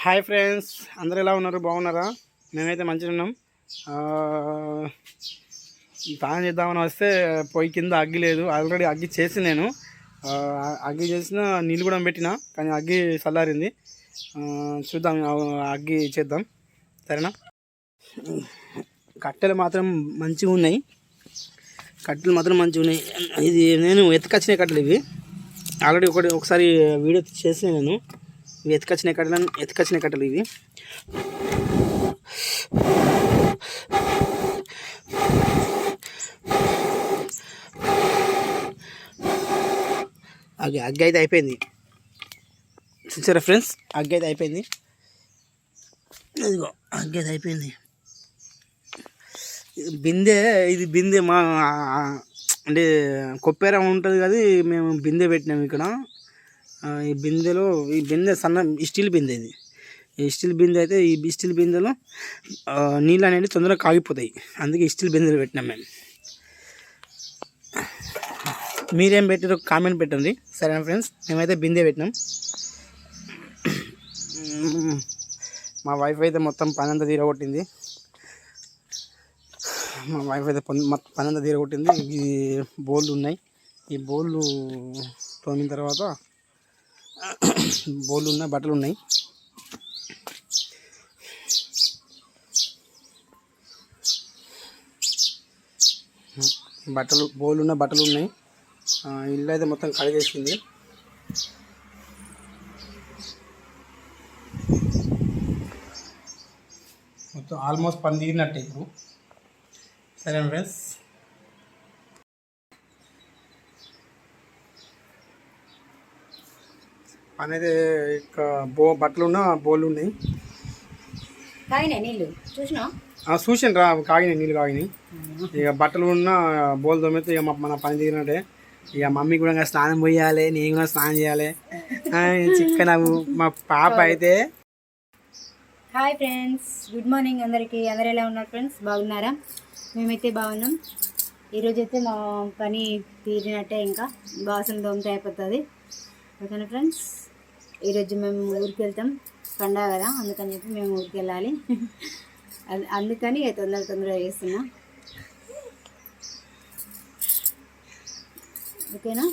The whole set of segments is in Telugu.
హాయ్ ఫ్రెండ్స్, అందరూ ఎలా ఉన్నారు? బాగున్నారా? మేమైతే మంచిగా ఉన్నాం. స్నానం చేద్దామని వస్తే పొయ్యి కింద అగ్గి లేదు. ఆల్రెడీ అగ్గి చేసి నేను అగ్గి చేసిన నీళ్ళు కూడా పెట్టినా, కానీ అగ్గి చల్లారింది. చూద్దాం, అగ్గి చేద్దాం. సరేనా? కట్టెలు మాత్రం మంచిగా ఉన్నాయి. ఇది నేను ఎత్తుకొచ్చిన కట్టెలు ఇవి. ఆల్రెడీ ఒకసారి వీడియో చేసిన నేను. ఇవి ఎత్తుకొచ్చిన కట్టెలు ఇవి. అగ్గి అయితే అయిపోయింది. చూసారా ఫ్రెండ్స్, అగ్గి అయితే అయిపోయింది. ఇదిగో అగ్గి అయితే అయిపోయింది. ఇది బిందె మా అంటే కొప్పేర ఉంటుంది కదా, మేము బిందె పెట్టినాము ఇక్కడ. ఈ బిందె సన్న స్టీల్ బిందె. ఇది స్టీల్ బిందె అయితే ఈ స్టీల్ బిందెలో నీళ్ళు అనేవి తొందరగా కాగిపోతాయి. అందుకే స్టీల్ బిందెలు పెట్టినాం మేము. మీరేం పెట్టారో కామెంట్ పెట్టండి. సరేనా ఫ్రెండ్స్? మేమైతే బిందె పెట్టినాం. మా వైఫ్ అయితే మొత్తం పని అంతా తీరగొట్టింది. ఈ బోళ్ళు ఉన్నాయి. ఈ బోళ్ళు తోమిన తర్వాత బట్టలు ఉన్నాయి. బట్టలు ఉన్నాయి. ఇల్లు అయితే మొత్తం కడిగేసింది. మొత్తం ఆల్మోస్ట్ పని తీరినట్టే ఇప్పుడు. సరే ఫ్రెండ్స్, పని అయితే ఇక బట్టలు బోళ్ళు ఉన్నాయి. చూసాను రా, నీళ్ళు కాగినాయి. ఇక బట్టలు ఉన్న బోల్ తోమైతే ఇక మన పని తీరినట్టే. ఇక మమ్మీ కూడా స్నానం పోయాలి, నేను కూడా స్నానం చేయాలి. చికెన్ మా పాప అయితే. హాయ్ ఫ్రెండ్స్, గుడ్ మార్నింగ్ అందరికీ. అందరు ఎలా ఉన్నారు ఫ్రెండ్స్? బాగున్నారా? మేమైతే బాగున్నాం. ఈరోజైతే మా పని తీరినట్టే. ఇంకా బాసనలు తోమితే అయిపోతుంది. ఓకేనా ఫ్రెండ్స్? ఈరోజు మేము ఊరికి వెళ్తాం, పండగ కదా, అందుకని చెప్పి మేము ఊరికి వెళ్ళాలి. అందుకని తొందరగా చేస్తున్నా. ఓకేనా?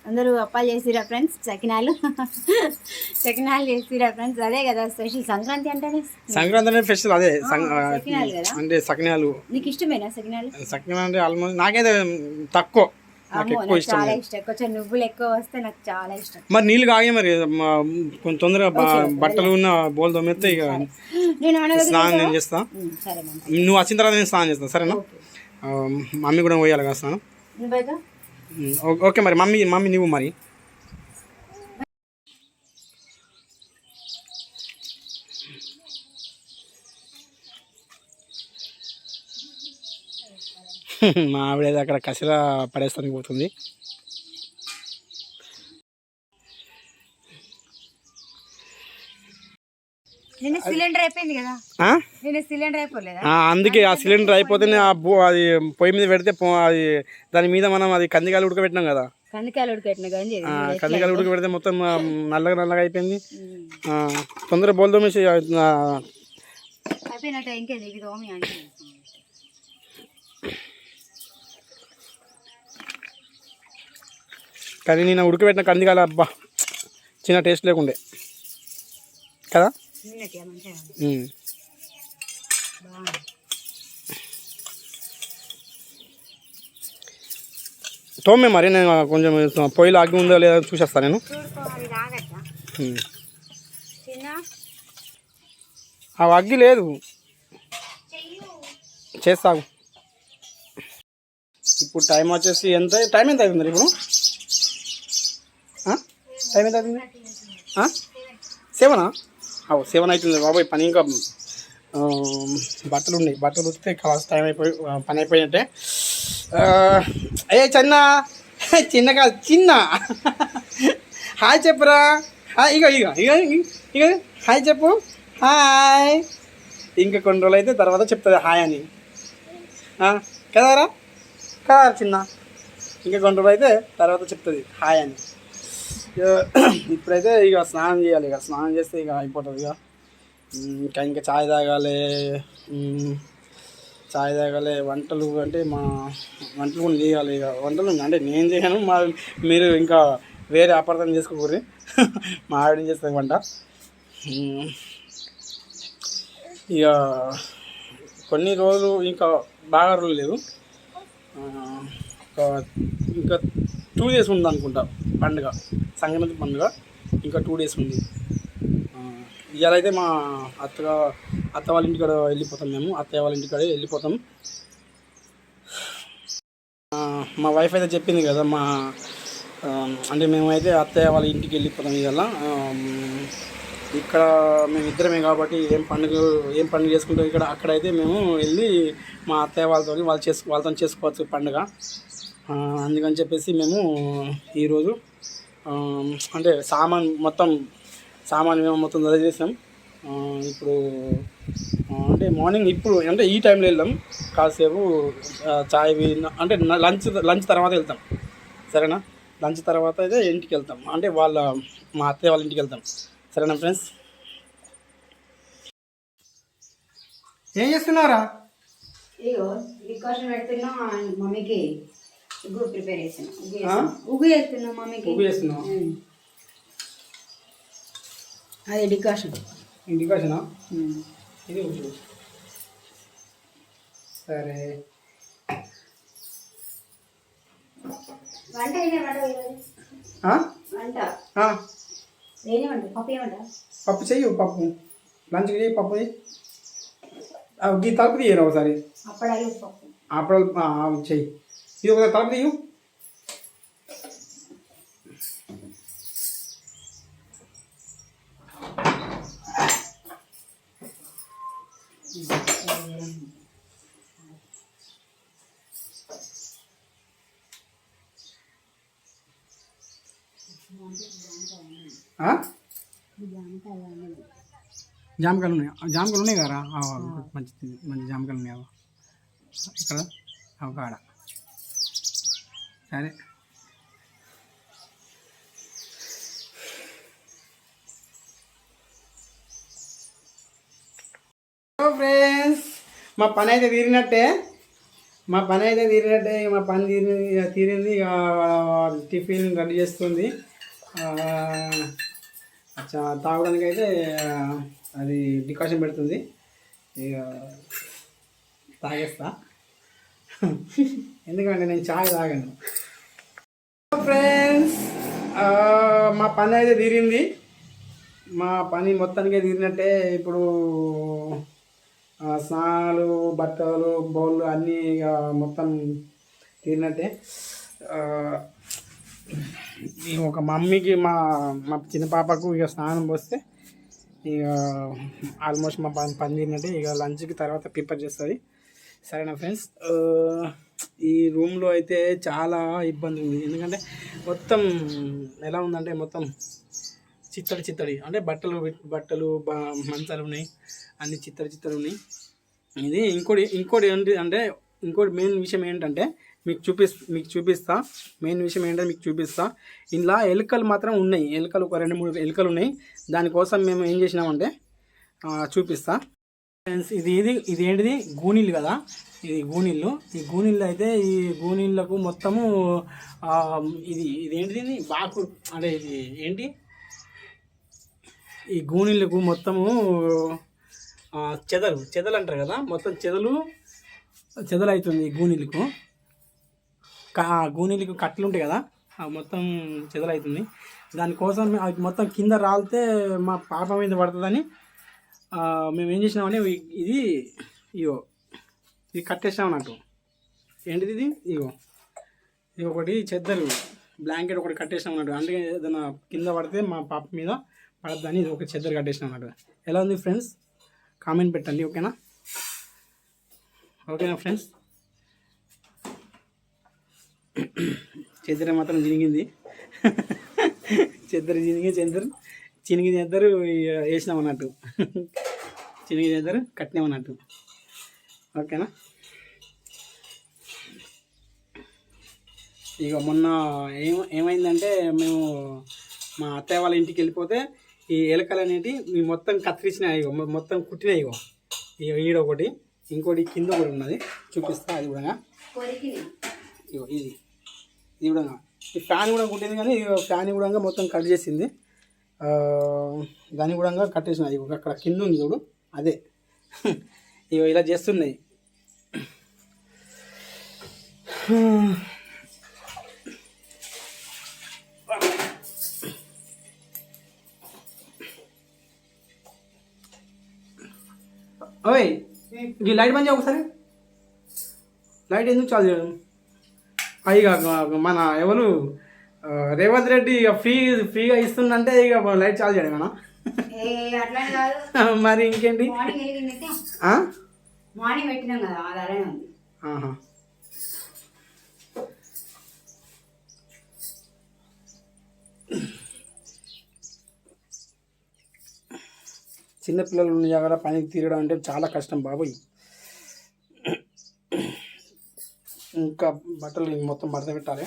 అందరూ అప్పాలు చేసిరా ఫ్రెండ్స్? సకినాలు చేసిరా ఫ్రెండ్స్? అదే కదా స్పెషల్. సంక్రాంతి అంటే స్పెషల్ అదే సకినాలు కదా. అంటే సకినాలు నీకు ఇష్టమేనా? సకినాలు అంటే ఆల్మోస్ట్ నాకైతే తక్కువ, చాలా ఇష్టం. కొంచెం నువ్వులు ఎక్కువ వస్తే నాకు చాలా ఇష్టం. మరి నీళ్ళు కాగే, మరి కొంచెం తొందరగా బట్టలు ఉన్న బోల్ తోమెత్తే ఇక స్నానం నేను చేస్తా. నువ్వు వచ్చిన తర్వాత నేను స్నానం చేస్తాను. సరేనా? మమ్మీ కూడా పోయాలి కదా స్నానం. ఓకే, మరి మమ్మీ నువ్వు మరి. మా ఆవిడ అక్కడ కసిరా పడేస్తానికి పోతుంది. సిలిండర్ అయిపోయింది కదా, సిలిండర్ అయిపోలేదా? అందుకే ఆ సిలిండర్ అయిపోతేనే అది పొయ్యి మీద పెడితే అది దాని మీద మనం అది కందికాయలు ఉడకబెట్టినాం కదా, కందికాయలు ఉడకబెడితే మొత్తం నల్లగా అయిపోయింది. తొందరగా బోల్ తోమేసి కానీ నేను ఉడకబెట్టిన కందికాయలు అబ్బా చిన్న టేస్ట్ లేకుండే కదా. తోమే మరి, నేను కొంచెం పొయ్యిలో అగ్గి ఉందో లేదా చూసేస్తాను నేను. ఆ అగ్గి లేదు, చేస్తావు. ఇప్పుడు టైం వచ్చేసి టైం ఎంత అవుతుంది ఇప్పుడు? టైం ఎంత అవుతుంది? 7 7 అవుతుంది బాబాయ్. పని ఇంకా బట్టలు ఉన్నాయి. బట్టలు ఉతికితే కాస్త టైం పని అయిపోయినట్టే. చిన్న హాయ్ చెప్పురా. ఇక హాయ్ చెప్పు. హాయ్. ఇంకా కొన్ని రోజులు అయితే తర్వాత చెప్తుంది హాయ్ అని, కదరా చిన్న. ఇంకా కొన్ని రోజులు అయితే తర్వాత చెప్తుంది హాయ్ అని. ఇప్పుడైతే ఇక స్నానం చేయాలి. ఇక స్నానం చేస్తే ఇక అయిపోతుంది. ఇక ఇంకా చాయ్ తాగాలి. చాయ్ తాగాలి. వంటలు అంటే మా వంటలు కూడా చేయాలి. ఇక వంటలు అంటే నేను చేయను, మీరు ఇంకా వేరే అపార్థం చేసుకోకూరి. మా ఆవిడ చేస్తుంది వంట. ఇక కొన్ని రోజులు ఇంకా బాగా రోజులు లేవు, ఇంకా 2 days ఉంది అనుకుంటా పండుగ, సంక్రాంతి పండుగ. ఇంకా 2 days ఉంది. ఇవాళ అయితే మా అత్త వాళ్ళ ఇంటికాడ వెళ్ళిపోతాం. మేము అత్తయ్య వాళ్ళ ఇంటికాడ వెళ్ళిపోతాం. మా వైఫ్ అయితే చెప్పింది కదా, అంటే మేమైతే అత్తయ్య వాళ్ళ ఇంటికి వెళ్ళిపోతాం ఇవాళ. ఇక్కడ మేము ఇద్దరమే కాబట్టి ఏం పండుగ చేసుకుంటాం ఇక్కడ. అక్కడైతే మేము వెళ్ళి మా అత్తయ్య వాళ్ళతో చేసుకోవచ్చు పండుగ. అందుకని చెప్పేసి మేము ఈరోజు అంటే సామాన్ మొత్తం చదివేసాం. ఇప్పుడు అంటే మార్నింగ్ ఇప్పుడు అంటే ఈ టైంలో వెళ్దాం. కాసేపు చాయ్ అంటే లంచ్ తర్వాత వెళ్తాం. సరేనా? లంచ్ తర్వాత అయితే ఇంటికి వెళ్తాం, అంటే మా అత్తయ్య వాళ్ళ ఇంటికి వెళ్తాం. సరేనా ఫ్రెండ్స్? ఏం చేస్తున్నారా? ఇగో డికాషన్ పెడుతున్నా మమ్మీకి. ఉగ్గు ప్రిపేర్ చేస్తున్నా. ఉగ్గు చేస్తున్నా మమ్మీకి. ఉగ్గు చేస్తున్నావా? అదే డికాషనా? ఇది ఉగ్గు. సరే. వంట పప్పు చెయ్యి. పప్పు లంచ్కి చెయ్యి. పప్పు గీ తలుపు తీయరు ఒకసారి. అప్పుడు చెయ్యి. ఇది ఒకసారి తలుపు తీయు. జామకాయలు ఉన్నాయి కదా, మంచి జామకాయలు ఉన్నాయి. ఇక్కడ అవకాడ. సరే. ఫ్రెండ్స్, మా పని అయితే తీరినట్టే. మా పని తీరింది. ఇక టిఫిన్ రెడీ చేస్తుంది. తాగడానికి అయితే అది డికాషన్ పెడుతుంది. ఇక తాగేస్తా, ఎందుకంటే నేను చాయ్ తాగాను. ఫ్రెండ్స్, మా పని అయితే తీరింది. మా పని మొత్తానికే తీరినట్టే. ఇప్పుడు స్నానాలు, బట్టలు, బౌళ్ళు అన్నీ ఇక మొత్తం తీరినట్టే. ఒక మమ్మీకి మా చిన్న పాపకు ఇక స్నానం పోస్తే ఇక ఆల్మోస్ట్ మా పని తీరినట్టే. ఇక లంచ్కి తర్వాత ప్రిపేర్ చేస్తుంది. సరేనా ఫ్రెండ్స్? ఈ రూమ్లో అయితే చాలా ఇబ్బంది ఉంది. ఎందుకంటే మొత్తం ఎలా ఉందంటే మొత్తం చిత్తడి అంటే బట్టలు మంచాలు ఉన్నాయి, అన్ని చిత్తడి ఉన్నాయి. ఇది ఇంకోటి ఏంటి అంటే మెయిన్ విషయం ఏంటంటే మీకు చూపిస్తా. మెయిన్ విషయం ఏంటంటే మీకు చూపిస్తా. ఇలా ఎలుకలు మాత్రం ఉన్నాయి. ఒక 2-3 ఎలుకలు ఉన్నాయి. దానికోసం మేము ఏం చేసినామంటే చూపిస్తా ఫ్రెండ్స్. ఇది ఏంటిది? గూనీళ్ళు కదా. ఇది గూనీళ్ళు. ఈ గూనీళ్ళు అయితే ఈ గూనీళ్ళకు మొత్తము ఇది ఏంటిది? బాకు అంటే ఇది ఏంటి? ఈ గూనీళ్ళకు మొత్తము చెదలు అంటారు కదా, మొత్తం చెదలు అవుతుంది. ఈ గూనీళ్ళకు కట్టలు ఉంటాయి కదా, మొత్తం చెదలు అవుతుంది. దానికోసం అవి మొత్తం కింద రాలితే మా పాప మీద పడుతుందని మేము ఏం చేసినామంటే ఇది కట్టేసాం అన్నట్టు. ఏంటిది ఇది? ఇది ఒకటి చెద్దరు బ్లాంకెట్ ఒకటి కట్టేసినాం అన్నట్టు. అంటే ఏదైనా కింద పడితే మా పాప మీద పడద్దని ఇది ఒక చెద్దరు కట్టేసినాం అన్నట్టు. ఎలా ఉంది ఫ్రెండ్స్? కామెంట్ పెట్టండి. ఓకేనా ఫ్రెండ్స్? చెద్దరు మాత్రం చినిగింది. చినిగి చెద్దరు వేసినాం అన్నట్టు. చినిగి చెద్దరు కట్టినాం అన్నట్టు. ఓకేనా? ఇక మొన్న ఏమైందంటే మేము మా అత్తయ్య వాళ్ళ ఇంటికి వెళ్ళిపోతే ఈ ఎలకలు అనేవి మీ మొత్తం కత్తిరించినాయి, ఇగో మొత్తం కుట్టినాయి. ఇగో ఈడ ఒకటి, ఇంకోటి కింద ఒకటి ఉన్నది, చూపిస్తా. అది కూడా ఇగో ఇది కూడా ఈ ఫ్యాన్ కూడా కుట్టింది, కానీ ఫ్యాన్ కూడా మొత్తం కట్ చేసింది. దాన్ని కూడా కట్టేసినాయి. అక్కడ కింద ఉంది చూడు, అదే ఇగో ఇలా చేస్తున్నాయి. ఓయ్ ఈ లైట్ బంద్ చేయ ఒకసారి. లైట్ ఎందుకు చాలు చేయడం? ఇక మన ఎవరు రేవంత్ రెడ్డి ఇక ఫ్రీగా ఇస్తుందంటే ఇక లైట్ చాలు చేయడం మనం. మరి ఇంకేంటి? మార్నింగ్ పెట్టినాం కదా, అది అలానే ఉంది. చిన్నపిల్లలు ఉన్న జాగ్రత్త పనికి తీరడం అంటే చాలా కష్టం బాబోయ్. ఇంకా బట్టలు మొత్తం మడత పెట్టాలి.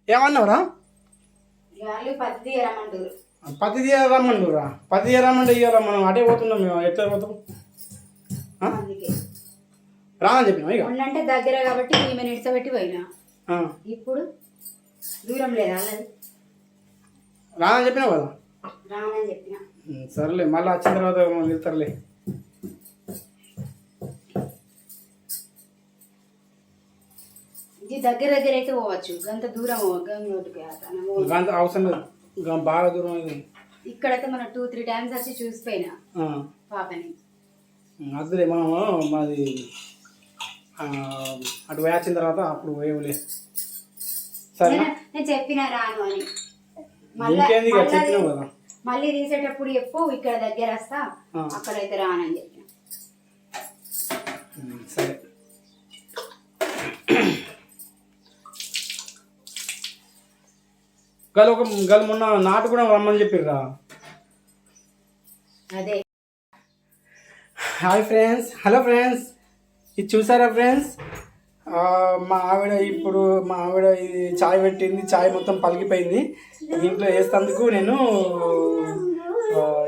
ఏమన్నావురా? పత్తి తీయరమ్మంటురా? పత్తి తీయరమ్మంటే ఇవ్వాల, మనం అటే పోతున్నాం. మేము ఎట్లా పోతాం? రానని చెప్పినా ఇక అంటే దగ్గర కాబట్టి మేము నిడిచబెట్టి పోయినా. ఇప్పుడు దూరం లేదా? రానని చెప్పినావు కదా. రానని చెప్పినా. సరేలే, మళ్ళీ వచ్చిన తర్వాత వెళ్తారులే. ఇది దగ్గర అయితే పోవచ్చు, గంత దూరం గంత అవసరం లేదు, బాగా దూరం అయింది. ఇక్కడైతే మనం 2-3 టైమ్స్ వచ్చి చూసిపోయినా పాపని. అదిలే, మనము మాది అటు వేసిన తర్వాత అప్పుడు వేయలే. సరే నేను చెప్పినా రాను అని. చెప్పినావు కదా, మళ్ళీ తీసేటప్పుడు చెప్పు ఇక్కడ దగ్గర వస్తా, అక్కడైతే రానని చెప్పిన. సరే. గలు మొన్న నాటు కూడా రమ్మని చెప్పిర్రా. అదే. హాయ్ ఫ్రెండ్స్, హలో ఫ్రెండ్స్, ఇది చూసారా ఫ్రెండ్స్? మా ఆవిడ ఇది చాయ్ పెట్టింది. చాయ్ మొత్తం పలికిపోయింది. దీంట్లో వేసేందుకు నేను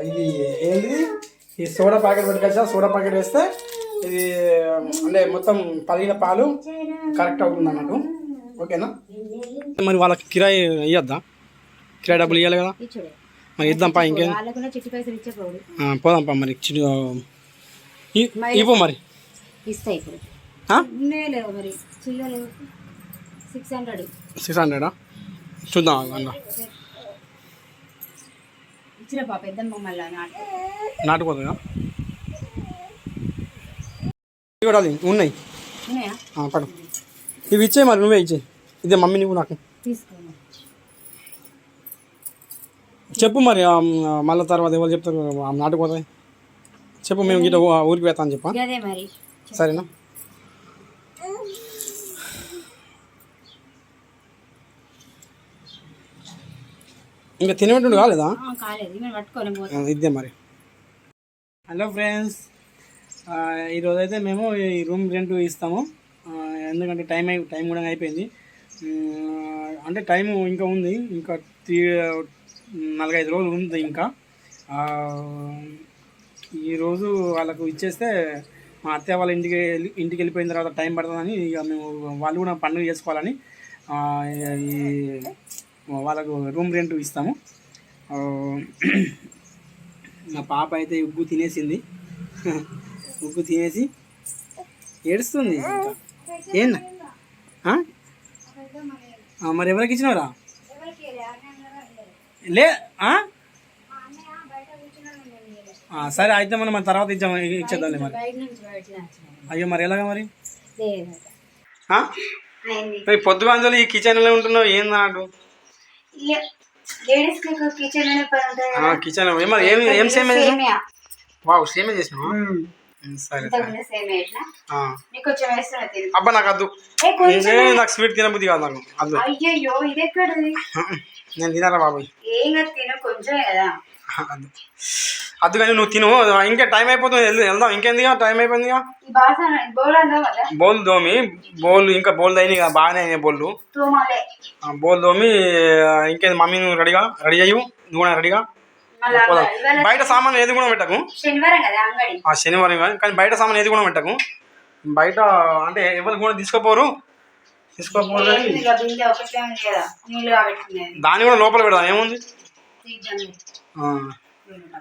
ఇది ఏంది ఈ సోడా ప్యాకెట్ పెట్టుకొచ్చా. సోడా ప్యాకెట్ వేస్తే ఇది అంటే మొత్తం పలిగిన పాలు కరెక్ట్ అవుతుంది అన్నట్టు. ఓకేనా? మరి వాళ్ళకి కిరాయి ఇవ్వద్దా? కిరాయి డబ్బులు ఇవ్వాలి కదా, మరి ఇద్దాంపా. ఇంకేం పోదాంపా. మరి ఇవ్వు మరి. ఇస్తా ఇప్పుడు. 600 చూద్దాం. ఇచ్చిన పాప పెద్దమ్మ మళ్ళీ నాటుకోదా? చూడాలి, ఉన్నాయి పడు. ఇవి ఇచ్చే మరి, నువ్వే ఇచ్చే. ఇదే మమ్మీ నువ్వు నాకు చెప్పు మరి. మళ్ళీ తర్వాత ఎవరు చెప్తారు నాటుకోతాయి చెప్పు. మేము గిట్ట ఊరికి పెడతాను చెప్పా. సరేనా? ఇంకా తినేటట్టు కాలేదా? ఇద్దే మరి. హలో ఫ్రెండ్స్, ఈరోజైతే మేము ఈ రూమ్ రెంట్ ఇస్తాము. ఎందుకంటే టైం కూడా అయిపోయింది. అంటే టైము ఇంకా ఉంది, ఇంకా 4-5 రోజులు ఉంది. ఇంకా ఈరోజు వాళ్ళకు ఇచ్చేస్తే మా అత్తయ్య వాళ్ళ ఇంటికి వెళ్ళిపోయిన తర్వాత టైం పడుతుందని ఇక మేము వాళ్ళు కూడా పండుగ చేసుకోవాలని వాళ్ళకు రూమ్ రెంట్ ఇస్తాము. మా పాప అయితే ఉగ్గు తినేసింది. ఉగ్గు తినేసి ఏడుస్తుంది. ఏనా మరి ఎవరికి ఇచ్చినవరా? లే సరే అయితే మనం మన తర్వాత ఇచ్చేద్దాంలే మరి. అయ్యో మరి ఎలాగా మరి? పొద్దుగాంజలు ఈ కిచెన్లో ఉంటున్నావు ఏందన్నాడు? కిచెన్ మరి ఏం సేమియా చేసినావు? వావ్, సేమియా చేసినావా? సరే. అబ్బా నాకు వద్దు, నాకు స్వీట్ తినబుద్ధి కాదు. నాకు అద్దు, నేను తినాలా బాబాయ్? అద్దు కానీ నువ్వు తిను, ఇంకా టైం అయిపోతుంది, వెళ్దాం. ఇంకేందిగా, టైం అయిపోయిందిగా. ఈ బాసన బోలందా కదా బోల్ దోమి, బోల్ ఇంకా బోల్ అయినాయి కదా, బాగానే అయినాయి బోళ్ళు. తోమాలే బోల్ దోమి ఇంకేంది. మమ్మీ నువ్వు రెడీ అయ్యు, నువ్వు కూడా రెడీగా పోదాం. బయట సామాన్ ఏది కూడా పెట్టకు. శనివారం కదా అంగడి. శనివారం కానీ బయట సామాన్ ఏది కూడా పెట్టకు. బయట అంటే ఎవరు కూడా తీసుకోపోరు కానీ ఇక బిందె ఒకటే ఉంది కదా నీళ్ళు కాబెట్టుకునేది, దాన్ని కూడా లోపల పెడదాం, ఏముంది.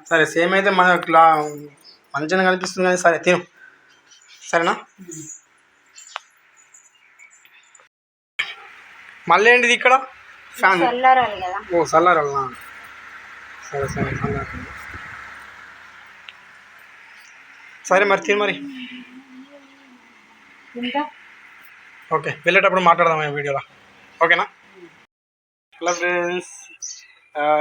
సరే సేమ్ అయితే మన మంచిగా కనిపిస్తుంది కానీ సరే తిను, సరేనా. మళ్ళీ ఏంటిది ఇక్కడ ఫ్యాన్? చల్లారాలి కదా. ఓ చల్లారాలనా, సరే సరే చల్లారాలి. సరే మరి తిను మరి. ఇంకా ఓకే, వెళ్ళేటప్పుడు మాట్లాడదాం ఈ వీడియోలో, ఓకేనా. హలో ఫ్రెండ్స్,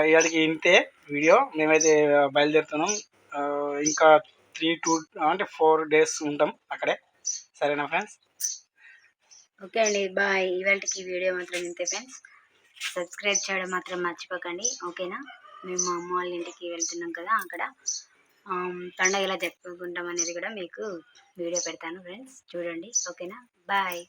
ఇవాటికి ఇంతే వీడియో. మేమైతే బయలుదేరుతున్నాం. ఇంకా 4 days ఉంటాం అక్కడే, సరేనా ఫ్రెండ్స్. ఓకే అండి, బాయ్. ఇవాళకి వీడియో మాత్రం ఇంతే ఫ్రెండ్స్. సబ్స్క్రైబ్ చేయడం మాత్రం మర్చిపోకండి, ఓకేనా. మేము మా అమ్మ వాళ్ళ ఇంటికి వెళ్తున్నాం కదా, అక్కడ పండగ ఎలా జరుపుకుంటాం అనేది కూడా మీకు వీడియో పెడతాను ఫ్రెండ్స్, చూడండి, ఓకేనా. బాయ్.